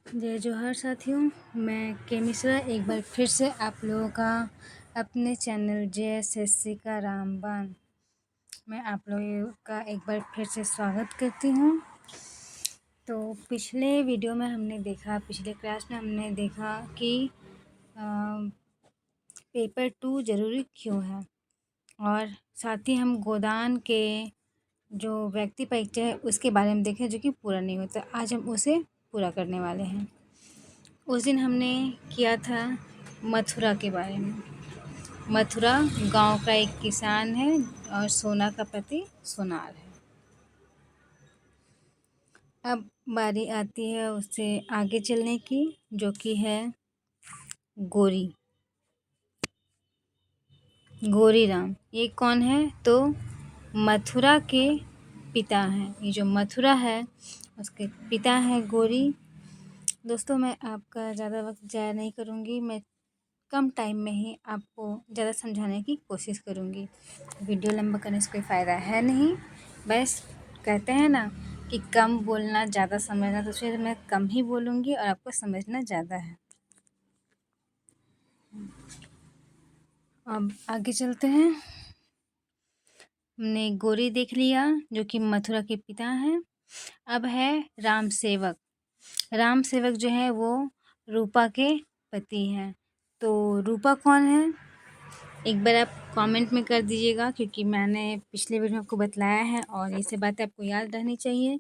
जय जोहार साथियों, मैं के मिश्रा एक बार फिर से आप लोगों का अपने चैनल JSSC का रामबाण मैं आप लोगों का एक बार फिर से स्वागत करती हूँ। तो पिछले वीडियो में पिछले क्लास में हमने देखा कि पेपर 2 ज़रूरी क्यों है, और साथ ही हम गोदान के जो व्यक्ति परीक्षा है उसके बारे में देखें जो कि पूरा नहीं होता। आज हम उसे पूरा करने वाले हैं। उस दिन हमने किया था मथुरा के बारे में। मथुरा गांव का एक किसान है और सोना का पति सोनार है। अब बारी आती है उससे आगे चलने की, जो कि है गोरी राम। ये कौन है? तो मथुरा के पिता हैं। ये जो मथुरा है उसके पिता हैं गोरी। दोस्तों, मैं आपका ज़्यादा वक्त ज़ाया नहीं करूँगी। मैं कम टाइम में ही आपको ज़्यादा समझाने की कोशिश करूँगी। वीडियो लंबा करने से कोई फ़ायदा है नहीं। बस कहते हैं ना कि कम बोलना ज़्यादा समझना, तो फिर मैं कम ही बोलूँगी और आपको समझना ज़्यादा है। अब आगे चलते हैं। हमने गोरी देख लिया जो कि मथुरा के पिता हैं। अब है राम सेवक। राम सेवक जो है वो रूपा के पति हैं। तो रूपा कौन है? एक बार आप कमेंट में कर दीजिएगा, क्योंकि मैंने पिछले वीडियो में आपको बतलाया है और ये सब बातें आपको याद रहनी चाहिए।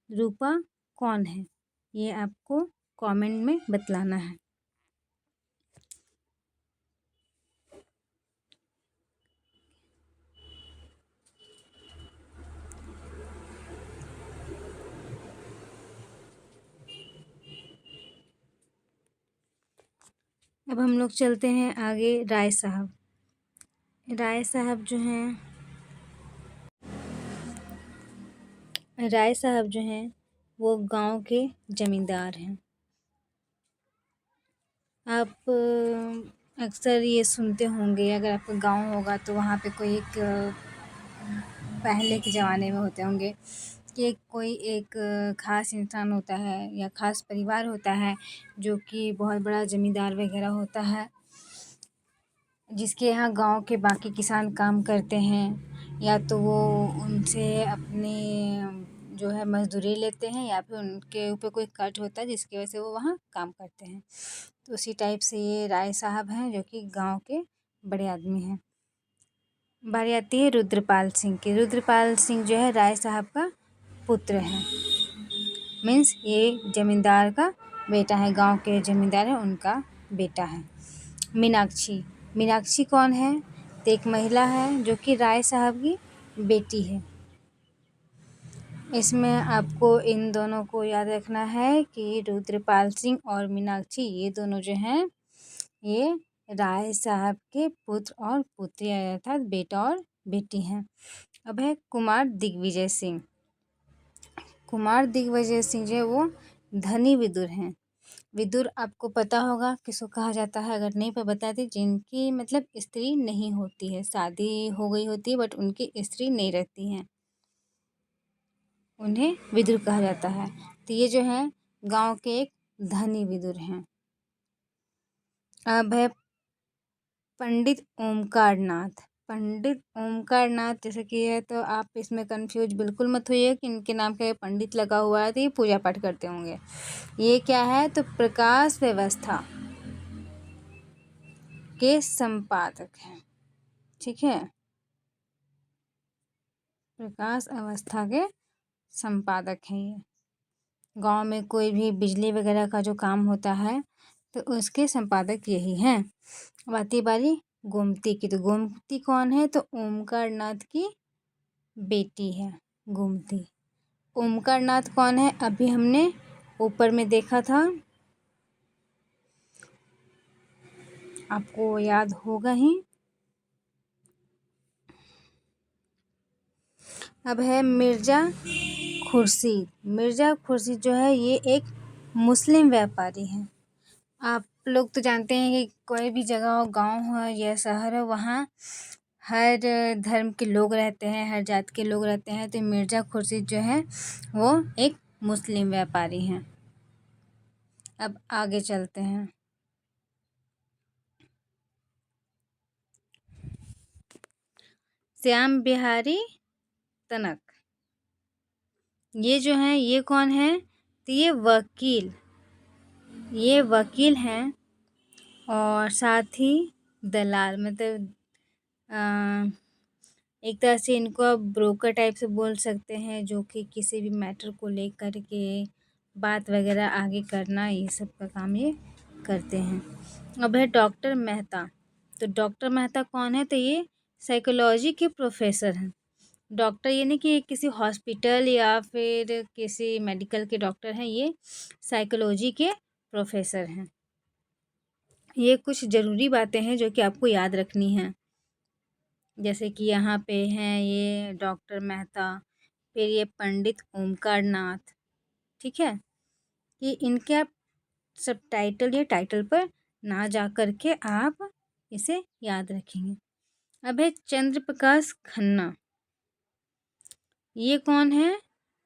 रूपा कौन है ये आपको कमेंट में बतलाना है। अब हम लोग चलते हैं आगे। राय साहब जो हैं वो गांव के जमींदार हैं। आप अक्सर ये सुनते होंगे, अगर आपका गांव होगा तो वहाँ पे कोई एक पहले के ज़माने में होते होंगे कि कोई एक ख़ास इंसान होता है या ख़ास परिवार होता है जो कि बहुत बड़ा ज़मींदार वगैरह होता है, जिसके यहाँ गांव के बाकी किसान काम करते हैं, या तो वो उनसे अपनी जो है मज़दूरी लेते हैं या फिर उनके ऊपर कोई कर्ज होता है जिसकी वजह से वो वहाँ काम करते हैं। तो उसी टाइप से ये राय साहब हैं जो कि गांव के बड़े आदमी हैं। बारी आती है रुद्रपाल सिंह की। रुद्रपाल सिंह जो है राय साहब का पुत्र है। मीन्स ये जमींदार का बेटा है, गांव के जमींदार है उनका बेटा है। मीनाक्षी कौन है? तो एक महिला है जो कि राय साहब की बेटी है। इसमें आपको इन दोनों को याद रखना है कि रुद्रपाल सिंह और मीनाक्षी ये दोनों जो हैं ये राय साहब के पुत्र और पुत्री अर्थात बेटा और बेटी हैं। अब है कुमार दिग्विजय सिंह। कुमार दिग्विजय सिंह जो है वो धनी विदुर हैं। विदुर आपको पता होगा किसको कहा जाता है, अगर नहीं पर बता दें, जिनकी मतलब स्त्री नहीं होती है, शादी हो गई होती है बट उनकी स्त्री नहीं रहती हैं, उन्हें विदुर कहा जाता है। तो ये जो है गांव के एक धनी विदुर हैं। अब है पंडित ओमकार नाथ जैसे कि है, तो आप इसमें कंफ्यूज बिल्कुल मत होइए कि इनके नाम का पंडित लगा हुआ है तो ये पूजा पाठ करते होंगे। ये क्या है? तो प्रकाश व्यवस्था के संपादक हैं। ठीक है, प्रकाश अवस्था के संपादक हैं ये। गांव में कोई भी बिजली वगैरह का जो काम होता है तो उसके संपादक यही हैं। अब आती बारी गोमती की। तो गोमती कौन है? तो ओमकार नाथ की बेटी है गोमती। ओमकार नाथ कौन है? अभी हमने ऊपर में देखा था, आपको याद होगा ही। अब है मिर्ज़ा खुर्शीद जो है ये एक मुस्लिम व्यापारी हैं। आप लोग तो जानते हैं कि कोई भी जगह हो, गांव हो या शहर हो, वहाँ हर धर्म के लोग रहते हैं, हर जाति के लोग रहते हैं। तो मिर्ज़ा खुर्शीद जो है वो एक मुस्लिम व्यापारी हैं। अब आगे चलते हैं। श्याम बिहारी तनक, ये जो हैं ये कौन है? तो ये वकील हैं और साथ ही दलाल, मतलब एक तरह से इनको आप ब्रोकर टाइप से बोल सकते हैं, जो कि किसी भी मैटर को लेकर के बात वगैरह आगे करना, ये सब का काम ये करते हैं। अब है डॉक्टर मेहता। तो डॉक्टर मेहता कौन है? तो ये साइकोलॉजी के प्रोफेसर हैं। डॉक्टर ये नहीं कि किसी हॉस्पिटल या फिर किसी मेडिकल के डॉक्टर हैं, ये साइकोलॉजी के प्रोफेसर हैं। ये कुछ ज़रूरी बातें हैं जो कि आपको याद रखनी हैं। जैसे कि यहाँ पे हैं ये डॉक्टर मेहता, फिर ये पंडित ओमकार नाथ, ठीक है। कि इनके आप सब टाइटल या टाइटल पर ना जा कर के आप इसे याद रखेंगे। अब है चंद्र प्रकाश खन्ना, ये कौन है?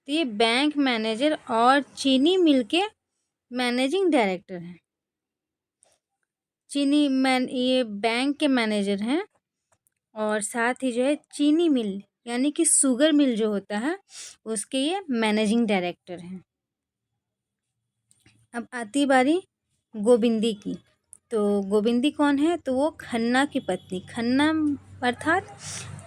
तो ये बैंक मैनेजर और चीनी मिल के मैनेजिंग डायरेक्टर हैं। ये बैंक के मैनेजर हैं और साथ ही जो है चीनी मिल यानी कि शुगर मिल जो होता है उसके ये मैनेजिंग डायरेक्टर हैं। अब आती बारी गोविंदी की। तो गोविंदी कौन है? तो वो खन्ना की पत्नी, खन्ना अर्थात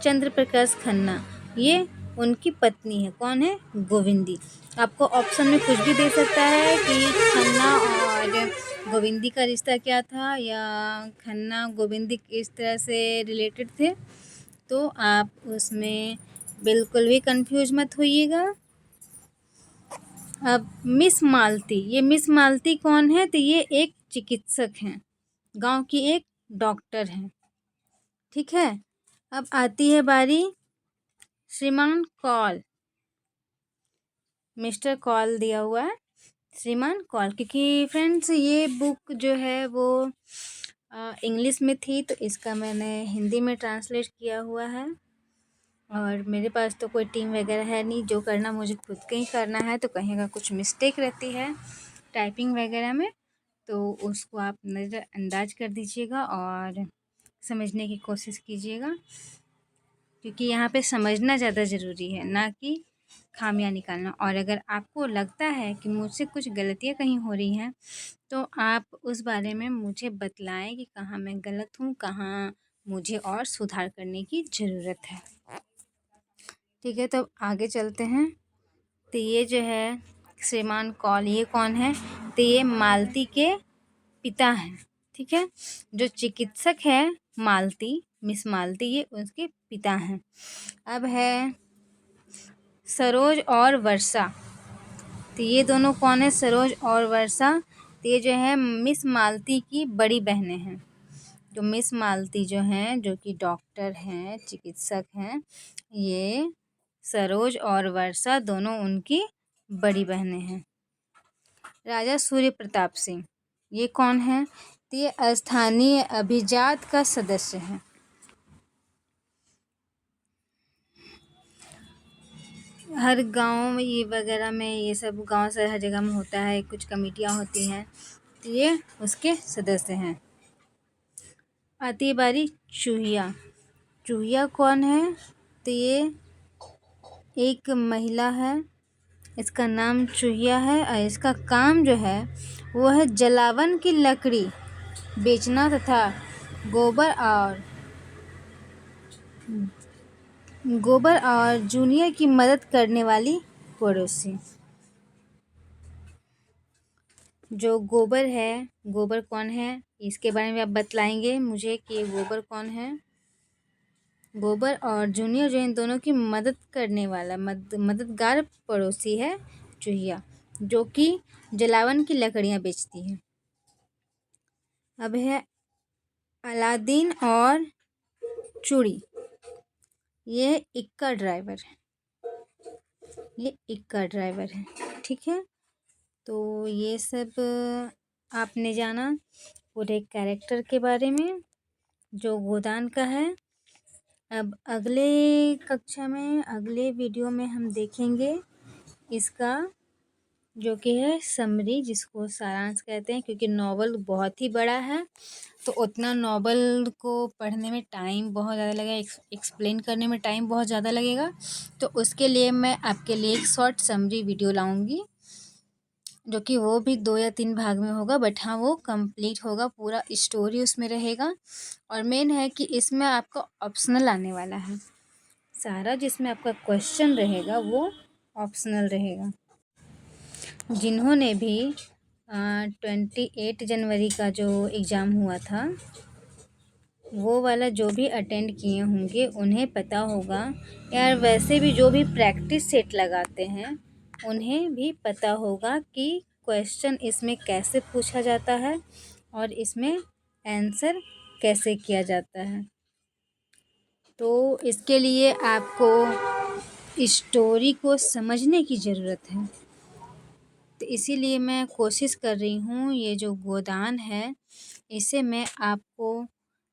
चंद्र प्रकाश खन्ना, ये उनकी पत्नी है। कौन है? गोविंदी। आपको ऑप्शन में कुछ भी दे सकता है कि खन्ना और गोविंदी का रिश्ता क्या था, या खन्ना गोविंदी किस तरह से रिलेटेड थे। तो आप उसमें बिल्कुल भी कंफ्यूज मत होइएगा। अब मिस मालती, ये मिस मालती कौन है? तो ये एक चिकित्सक हैं, गांव की एक डॉक्टर हैं, ठीक है। अब आती है बारी श्रीमान कौल, मिस्टर कौल दिया हुआ है, श्रीमान कौल, क्योंकि फ्रेंड्स ये बुक जो है वो इंग्लिश में थी, तो इसका मैंने हिंदी में ट्रांसलेट किया हुआ है। और मेरे पास तो कोई टीम वगैरह है नहीं, जो करना मुझे खुद के ही करना है, तो कहीं का कुछ मिस्टेक रहती है टाइपिंग वगैरह में, तो उसको आप नज़रअंदाज कर दीजिएगा और समझने की कोशिश कीजिएगा, क्योंकि यहाँ पे समझना ज़्यादा ज़रूरी है, ना कि खामियां निकालना। और अगर आपको लगता है कि मुझसे कुछ गलतियाँ कहीं हो रही हैं, तो आप उस बारे में मुझे बतलाएं कि कहाँ मैं गलत हूँ, कहाँ मुझे और सुधार करने की ज़रूरत है, ठीक है। तो आगे चलते हैं। तो ये जो है श्रीमान कौल, ये कौन है? तो ये मालती के पिता हैं, ठीक है। जो चिकित्सक है मालती, मिस मालती, ये उसके पिता हैं। अब है सरोज और वर्षा। तो ये दोनों कौन है? सरोज और वर्षा, तो ये जो है मिस मालती की बड़ी बहनें हैं। जो मिस मालती जो हैं, जो कि डॉक्टर हैं, चिकित्सक हैं, ये सरोज और वर्षा दोनों उनकी बड़ी बहनें हैं। राजा सूर्य प्रताप सिंह, ये कौन है? तो ये स्थानीय अभिजात का सदस्य है। हर गांव में ये वगैरह में, ये सब गांव से हर जगह में होता है, कुछ कमेटियां होती हैं, तो ये उसके सदस्य हैं। आती बारी चूहिया। चूहिया कौन है? तो ये एक महिला है, इसका नाम चूहिया है और इसका काम जो है वो है जलावन की लकड़ी बेचना तथा गोबर और जूनियर की मदद करने वाली पड़ोसी। जो गोबर है, गोबर कौन है इसके बारे में आप बतलाएंगे मुझे कि गोबर कौन है। गोबर और जूनियर जो इन दोनों की मदद करने वाला मददगार पड़ोसी है चूहिया, जो कि जलावन की लकड़ियाँ बेचती है। अब है अलादीन और चूड़ी, ये इक्का ड्राइवर है, ये इक्का ड्राइवर है, ठीक है। तो ये सब आपने जाना पूरे कैरेक्टर के बारे में जो गोदान का है। अब अगले कक्षा में, अगले वीडियो में हम देखेंगे इसका जो कि है समरी, जिसको सारांश कहते हैं, क्योंकि नॉवल बहुत ही बड़ा है तो उतना नॉवल को पढ़ने में टाइम बहुत ज़्यादा लगेगा, एक्सप्लेन करने में टाइम बहुत ज़्यादा लगेगा। तो उसके लिए मैं आपके लिए एक शॉर्ट समरी वीडियो लाऊंगी, जो कि वो भी 2 या 3 भाग में होगा, बट हाँ वो कंप्लीट होगा, पूरा स्टोरी उसमें रहेगा। और मेन है कि इसमें आपका ऑप्शनल आने वाला है सारा, जिसमें आपका क्वेश्चन रहेगा वो ऑप्शनल रहेगा। जिन्होंने भी 28 जनवरी का जो एग्ज़ाम हुआ था वो वाला जो भी अटेंड किए होंगे उन्हें पता होगा, यार वैसे भी जो भी प्रैक्टिस सेट लगाते हैं उन्हें भी पता होगा कि क्वेश्चन इसमें कैसे पूछा जाता है और इसमें आंसर कैसे किया जाता है। तो इसके लिए आपको स्टोरी को समझने की ज़रूरत है। तो इसीलिए मैं कोशिश कर रही हूँ ये जो गोदान है इसे मैं आपको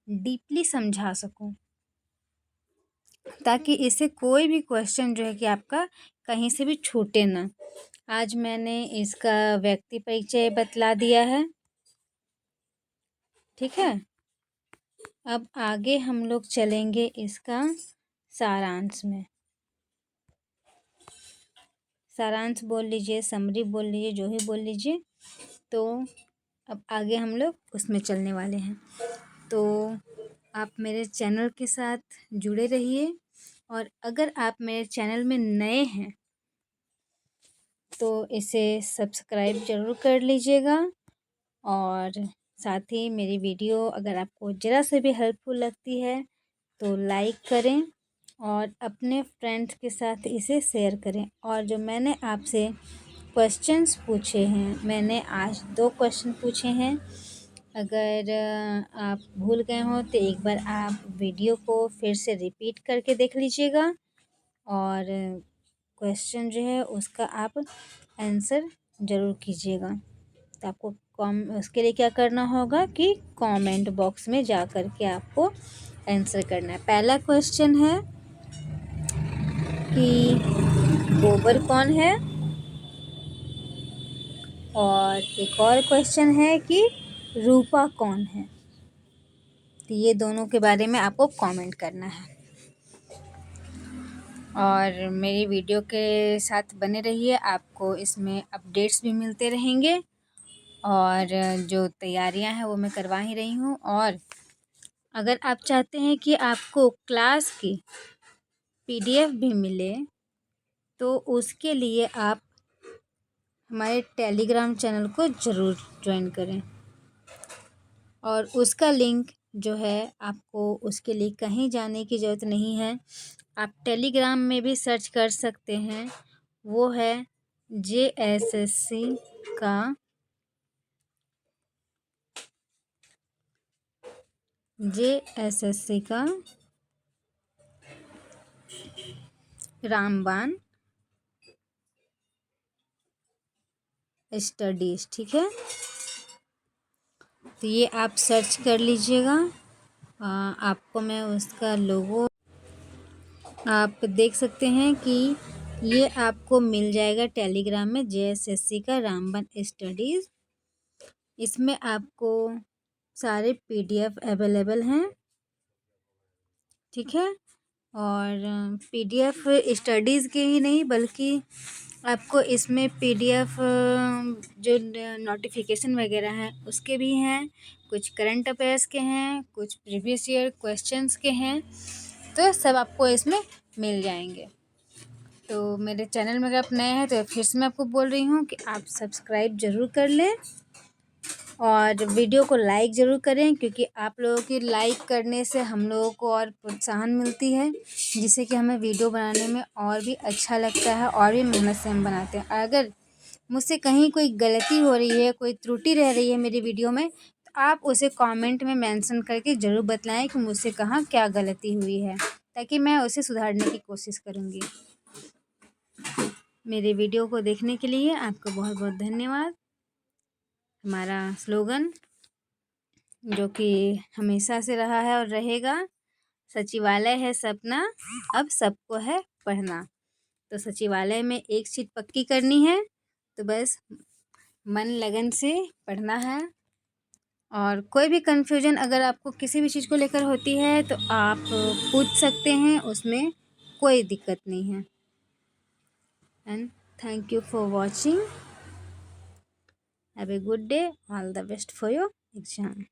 डीपली समझा सकूँ, ताकि इससे कोई भी क्वेश्चन जो है कि आपका कहीं से भी छूटे ना। आज मैंने इसका व्यक्ति परिचय बतला दिया है, ठीक है। अब आगे हम लोग चलेंगे इसका सारांश में। सारांश बोल लीजिए, समरी बोल लीजिए, जो ही बोल लीजिए। तो अब आगे हम लोग उसमें चलने वाले हैं। तो आप मेरे चैनल के साथ जुड़े रहिए, और अगर आप मेरे चैनल में नए हैं तो इसे सब्सक्राइब ज़रूर कर लीजिएगा। और साथ ही मेरी वीडियो अगर आपको ज़रा से भी हेल्पफुल लगती है तो लाइक करें और अपने फ्रेंड्स के साथ इसे शेयर करें। और जो मैंने आपसे क्वेश्चंस पूछे हैं, मैंने आज 2 क्वेश्चन पूछे हैं, अगर आप भूल गए हों तो एक बार आप वीडियो को फिर से रिपीट करके देख लीजिएगा, और क्वेश्चन जो है उसका आप आंसर ज़रूर कीजिएगा। तो आपको उसके लिए क्या करना होगा कि कमेंट बॉक्स में जा कर के आपको आंसर करना है। पहला क्वेश्चन है कि गोबर कौन है, और एक और क्वेश्चन है कि रूपा कौन है। तो ये दोनों के बारे में आपको कमेंट करना है, और मेरी वीडियो के साथ बने रहिए, आपको इसमें अपडेट्स भी मिलते रहेंगे। और जो तैयारियां हैं वो मैं करवा ही रही हूँ। और अगर आप चाहते हैं कि आपको क्लास की पीडीएफ भी मिले तो उसके लिए आप हमारे टेलीग्राम चैनल को ज़रूर ज्वाइन करें, और उसका लिंक जो है आपको उसके लिए कहीं जाने की ज़रूरत नहीं है, आप टेलीग्राम में भी सर्च कर सकते हैं। वो है जेएसएससी का रामबाण स्टडीज़, ठीक है। तो ये आप सर्च कर लीजिएगा, आपको मैं उसका लोगो आप देख सकते हैं कि ये आपको मिल जाएगा टेलीग्राम में, जेएसएससी का रामबाण स्टडीज़। इसमें आपको सारे पीडीएफ अवेलेबल हैं, ठीक है। और पीडीएफ स्टडीज़ के ही नहीं बल्कि आपको इसमें पीडीएफ जो नोटिफिकेशन वगैरह हैं उसके भी हैं, कुछ करंट अफेयर्स के हैं, कुछ प्रीवियस ईयर क्वेश्चंस के हैं, तो सब आपको इसमें मिल जाएंगे। तो मेरे चैनल में अगर आप नए हैं तो फिर से मैं आपको बोल रही हूँ कि आप सब्सक्राइब ज़रूर कर लें और वीडियो को लाइक ज़रूर करें, क्योंकि आप लोगों की लाइक करने से हम लोगों को और प्रोत्साहन मिलती है, जिससे कि हमें वीडियो बनाने में और भी अच्छा लगता है और भी मेहनत से हम बनाते हैं। अगर मुझसे कहीं कोई गलती हो रही है, कोई त्रुटि रह रही है मेरी वीडियो में, तो आप उसे कमेंट में मेंशन करके ज़रूर बताएं कि मुझसे कहाँ क्या गलती हुई है, ताकि मैं उसे सुधारने की कोशिश करूँगी। मेरे वीडियो को देखने के लिए आपका बहुत बहुत धन्यवाद। हमारा स्लोगन जो कि हमेशा से रहा है और रहेगा, सचिवालय है सपना, अब सबको है पढ़ना। तो सचिवालय में एक सीट पक्की करनी है, तो बस मन लगन से पढ़ना है। और कोई भी कन्फ्यूजन अगर आपको किसी भी चीज़ को लेकर होती है तो आप पूछ सकते हैं, उसमें कोई दिक्कत नहीं है। And thank you for watching. Have a good day, all the best for your exam.